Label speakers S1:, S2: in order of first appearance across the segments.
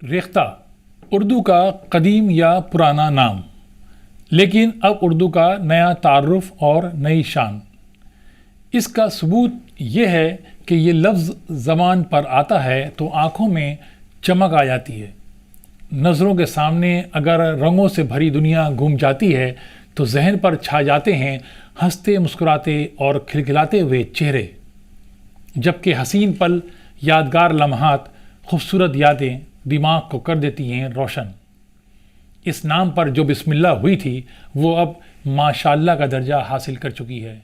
S1: ریختہ اردو کا قدیم یا پرانا نام، لیکن اب اردو کا نیا تعارف اور نئی شان۔ اس کا ثبوت یہ ہے کہ یہ لفظ زبان پر آتا ہے تو آنکھوں میں چمک آ جاتی ہے۔ نظروں کے سامنے اگر رنگوں سے بھری دنیا گھوم جاتی ہے تو ذہن پر چھا جاتے ہیں ہنستے مسکراتے اور کھلکھلاتے ہوئے چہرے، جبکہ حسین پل، یادگار لمحات، خوبصورت یادیں دماغ کو کر دیتی ہیں روشن۔ اس نام پر جو بسم اللہ ہوئی تھی وہ اب ماشاءاللہ کا درجہ حاصل کر چکی ہے۔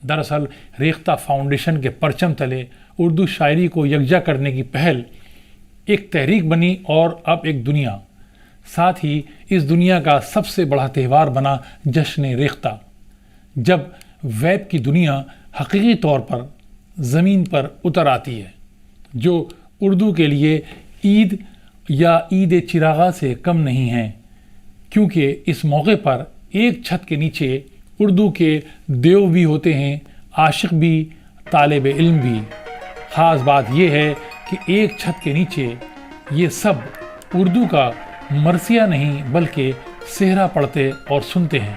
S1: دراصل ریختہ فاؤنڈیشن کے پرچم تلے اردو شاعری کو یکجا کرنے کی پہل ایک تحریک بنی اور اب ایک دنیا، ساتھ ہی اس دنیا کا سب سے بڑا تہوار بنا جشن ریختہ، جب ویب کی دنیا حقیقی طور پر زمین پر اتر آتی ہے، جو اردو کے لیے عید یا عید چراغاں سے کم نہیں ہیں، کیونکہ اس موقع پر ایک چھت کے نیچے اردو کے دیو بھی ہوتے ہیں، عاشق بھی، طالب علم بھی۔ خاص بات یہ ہے کہ ایک چھت کے نیچے یہ سب اردو کا مرثیہ نہیں بلکہ صحرا پڑھتے اور سنتے ہیں۔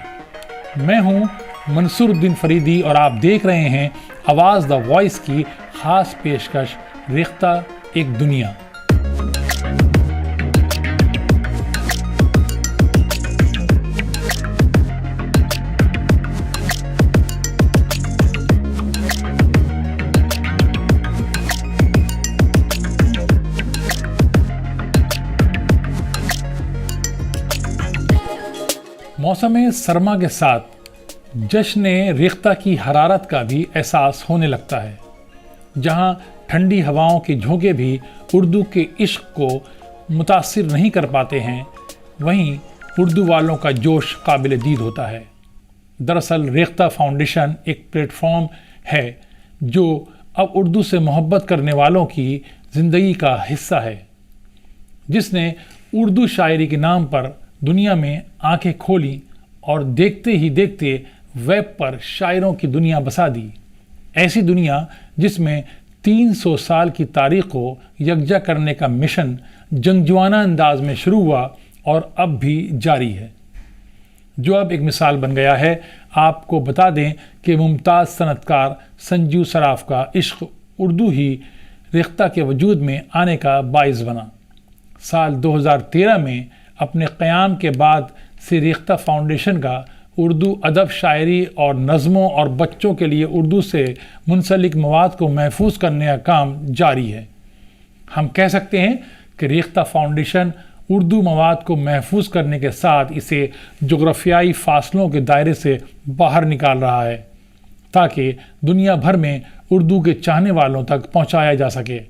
S1: میں ہوں منصور الدین فریدی اور آپ دیکھ رہے ہیں آواز دا وائس کی خاص پیشکش ریختہ ایک دنیا۔ موسم سرما کے ساتھ جشن ریختہ کی حرارت کا بھی احساس ہونے لگتا ہے۔ جہاں ٹھنڈی ہواؤں کے جھونکے بھی اردو کے عشق کو متاثر نہیں کر پاتے ہیں، وہیں اردو والوں کا جوش قابل دید ہوتا ہے۔ دراصل ریختہ فاؤنڈیشن ایک پلیٹ فارم ہے جو اب اردو سے محبت کرنے والوں کی زندگی کا حصہ ہے، جس نے اردو شاعری کے نام پر دنیا میں آنکھیں کھولی اور دیکھتے ہی دیکھتے ویب پر شاعروں کی دنیا بسا دی۔ ایسی دنیا جس میں 300 سال کی تاریخ کو یکجا کرنے کا مشن جنگجوانہ انداز میں شروع ہوا اور اب بھی جاری ہے، جو اب ایک مثال بن گیا ہے۔ آپ کو بتا دیں کہ ممتاز صنعت کار سنجو صراف کا عشق اردو ہی ریختہ کے وجود میں آنے کا باعث بنا۔ سال 2013 میں اپنے قیام کے بعد سے ریختہ فاؤنڈیشن کا اردو ادب، شاعری اور نظموں اور بچوں کے لیے اردو سے منسلک مواد کو محفوظ کرنے کا کام جاری ہے۔ ہم کہہ سکتے ہیں کہ ریختہ فاؤنڈیشن اردو مواد کو محفوظ کرنے کے ساتھ اسے جغرافیائی فاصلوں کے دائرے سے باہر نکال رہا ہے، تاکہ دنیا بھر میں اردو کے چاہنے والوں تک پہنچایا جا سکے۔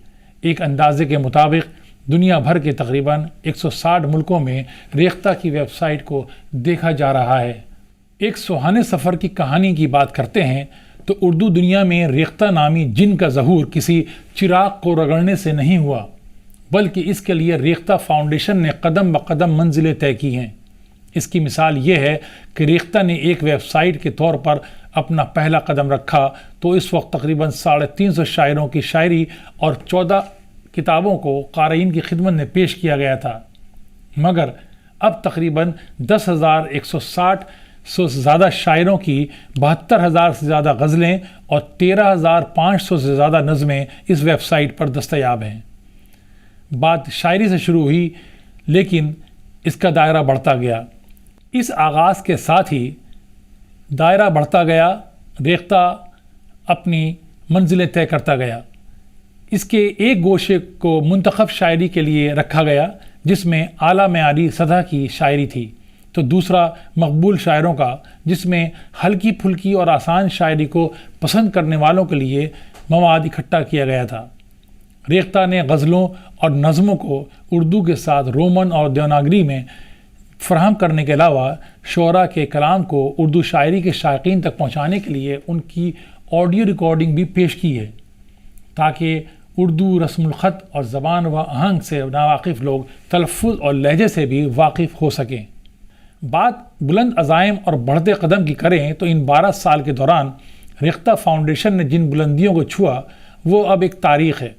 S1: ایک اندازے کے مطابق دنیا بھر کے تقریباً 160 ملکوں میں ریختہ کی ویب سائٹ کو دیکھا جا رہا ہے۔ ایک سہانے سفر کی کہانی کی بات کرتے ہیں تو اردو دنیا میں ریختہ نامی جن کا ظہور کسی چراغ کو رگڑنے سے نہیں ہوا، بلکہ اس کے لیے ریختہ فاؤنڈیشن نے قدم بقدم منزلیں طے کی ہیں۔ اس کی مثال یہ ہے کہ ریختہ نے ایک ویب سائٹ کے طور پر اپنا پہلا قدم رکھا تو اس وقت تقریباً 350 شاعروں کی شاعری اور 14 کتابوں کو قارئین کی خدمت میں پیش کیا گیا تھا، مگر اب تقریباً 10,160 سے زیادہ شاعروں کی 72,000 سے زیادہ غزلیں اور 13,500 سے زیادہ نظمیں اس ویب سائٹ پر دستیاب ہیں۔ بات شاعری سے شروع ہوئی، لیکن اس کا دائرہ بڑھتا گیا۔ اس آغاز کے ساتھ ہی دائرہ بڑھتا گیا، ریختہ اپنی منزلیں طے کرتا گیا۔ اس کے ایک گوشے کو منتخب شاعری کے لیے رکھا گیا جس میں اعلیٰ معیاری سطح کی شاعری تھی، تو دوسرا مقبول شاعروں کا جس میں ہلکی پھلکی اور آسان شاعری کو پسند کرنے والوں کے لیے مواد اکٹھا کیا گیا تھا۔ ریختہ نے غزلوں اور نظموں کو اردو کے ساتھ رومن اور دیوناگری میں فراہم کرنے کے علاوہ شعراء کے کلام کو اردو شاعری کے شائقین تک پہنچانے کے لیے ان کی آڈیو ریکارڈنگ بھی پیش کی ہے، تاکہ اردو رسم الخط اور زبان و آہنگ سے ناواقف لوگ تلفظ اور لہجے سے بھی واقف ہو سکیں۔ بات بلند عزائم اور بڑھتے قدم کی کریں تو ان 12 سال کے دوران ریختہ فاؤنڈیشن نے جن بلندیوں کو چھوا وہ اب ایک تاریخ ہے۔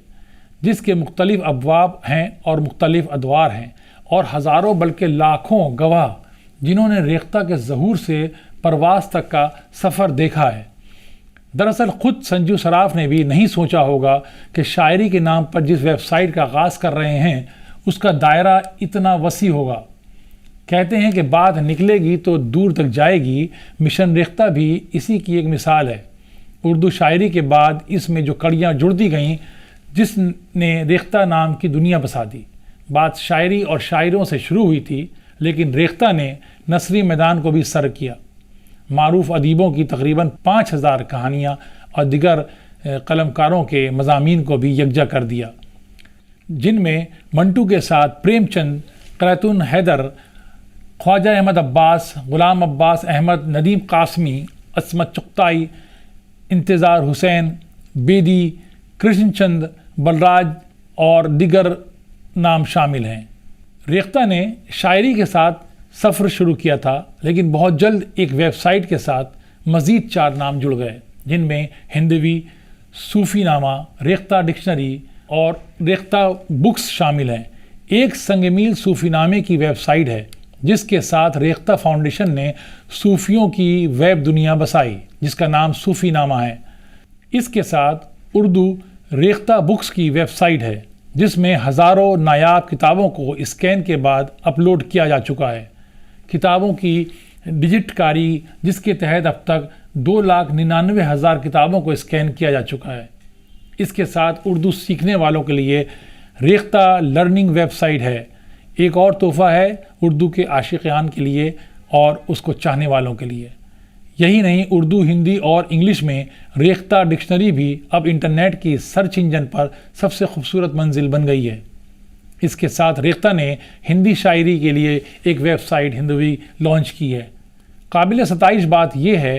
S1: جس کے مختلف ابواب ہیں اور مختلف ادوار ہیں، اور ہزاروں بلکہ لاکھوں گواہ جنہوں نے ریختہ کے ظہور سے پرواز تک کا سفر دیکھا ہے۔ دراصل خود سنجو صراف نے بھی نہیں سوچا ہوگا کہ شاعری کے نام پر جس ویب سائٹ کا آغاز کر رہے ہیں اس کا دائرہ اتنا وسیع ہوگا۔ کہتے ہیں کہ بات نکلے گی تو دور تک جائے گی۔ مشن ریختہ بھی اسی کی ایک مثال ہے۔ اردو شاعری کے بعد اس میں جو کڑیاں جڑتی گئیں جس نے ریختہ نام کی دنیا بسا دی۔ بات شاعری اور شاعروں سے شروع ہوئی تھی، لیکن ریختہ نے نثری میدان کو بھی سر کیا۔ معروف ادیبوں کی تقریباً 5000 کہانیاں اور دیگر قلمکاروں کے مضامین کو بھی یکجا کر دیا، جن میں منٹو کے ساتھ پریم چند، قلعتن حیدر، خواجہ احمد عباس، غلام عباس احمد، ندیم قاسمی، عصمت چغتائی، انتظار حسین، بیدی، کرشن چند، بلراج اور دیگر نام شامل ہیں۔ ریختہ نے شاعری کے ساتھ سفر شروع کیا تھا، لیکن بہت جلد ایک ویب سائٹ کے ساتھ مزید 4 نام جڑ گئے، جن میں ہندوی، صوفی نامہ، ریختہ ڈکشنری اور ریختہ بکس شامل ہیں۔ ایک سنگ میل صوفی نامے کی ویب سائٹ ہے جس کے ساتھ ریختہ فاؤنڈیشن نے صوفیوں کی ویب دنیا بسائی، جس کا نام صوفی نامہ ہے۔ اس کے ساتھ اردو ریختہ بکس کی ویب سائٹ ہے جس میں ہزاروں نایاب کتابوں کو اسکین کے بعد اپلوڈ کیا جا چکا ہے۔ کتابوں کی ڈیجٹ کاری جس کے تحت اب تک 2,99,000 کتابوں کو اسکین کیا جا چکا ہے۔ اس کے ساتھ اردو سیکھنے والوں کے لیے ریختہ لرننگ ویب سائٹ ہے۔ ایک اور تحفہ ہے اردو کے عاشقان کے لیے اور اس کو چاہنے والوں کے لیے۔ یہی نہیں، اردو، ہندی اور انگلش میں ریختہ ڈکشنری بھی اب انٹرنیٹ کی سرچ انجن پر سب سے خوبصورت منزل بن گئی ہے۔ اس کے ساتھ ریختہ نے ہندی شاعری کے لیے ایک ویب سائٹ ہندوی لانچ کی ہے۔ قابل ستائش بات یہ ہے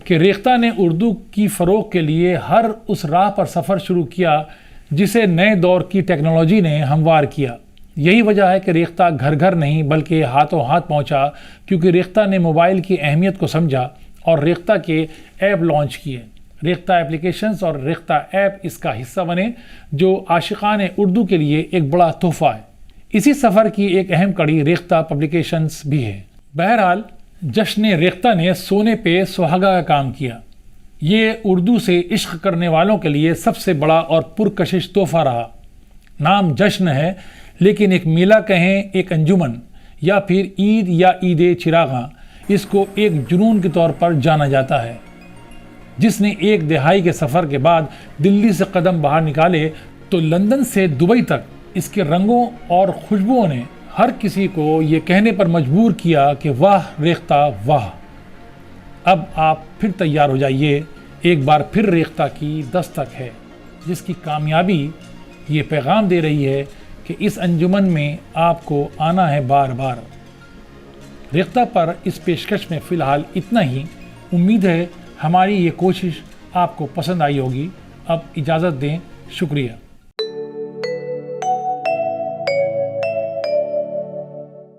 S1: کہ ریختہ نے اردو کی فروغ کے لیے ہر اس راہ پر سفر شروع کیا جسے نئے دور کی ٹیکنالوجی نے ہموار کیا۔ یہی وجہ ہے کہ ریختہ گھر گھر نہیں بلکہ ہاتھوں ہاتھ پہنچا، کیونکہ ریختہ نے موبائل کی اہمیت کو سمجھا اور ریختہ کے ایپ لانچ کیے۔ ریختہ اپلیکیشنز اور ریختہ ایپ اس کا حصہ بنے، جو عاشقان اردو کے لیے ایک بڑا تحفہ ہے۔ اسی سفر کی ایک اہم کڑی ریختہ پبلیکیشنز بھی ہے۔ بہرحال جشن ریختہ نے سونے پہ سہاگا کا کام کیا۔ یہ اردو سے عشق کرنے والوں کے لیے سب سے بڑا اور پرکشش تحفہ رہا۔ نام جشن ہے، لیکن ایک میلہ کہیں، ایک انجمن، یا پھر عید یا عید چراغاں، اس کو ایک جنون کے طور پر جانا جاتا ہے۔ جس نے ایک دہائی کے سفر کے بعد دلی سے قدم باہر نکالے تو لندن سے دبئی تک اس کے رنگوں اور خوشبوؤں نے ہر کسی کو یہ کہنے پر مجبور کیا کہ واہ ریختہ واہ۔ اب آپ پھر تیار ہو جائیے، ایک بار پھر ریختہ کی دستک ہے، جس کی کامیابی یہ پیغام دے رہی ہے کہ اس انجمن میں آپ کو آنا ہے بار بار۔ ریختہ پر اس پیشکش میں فی الحال اتنا ہی۔ امید ہے ہماری یہ کوشش آپ کو پسند آئی ہوگی۔ اب اجازت دیں، شکریہ۔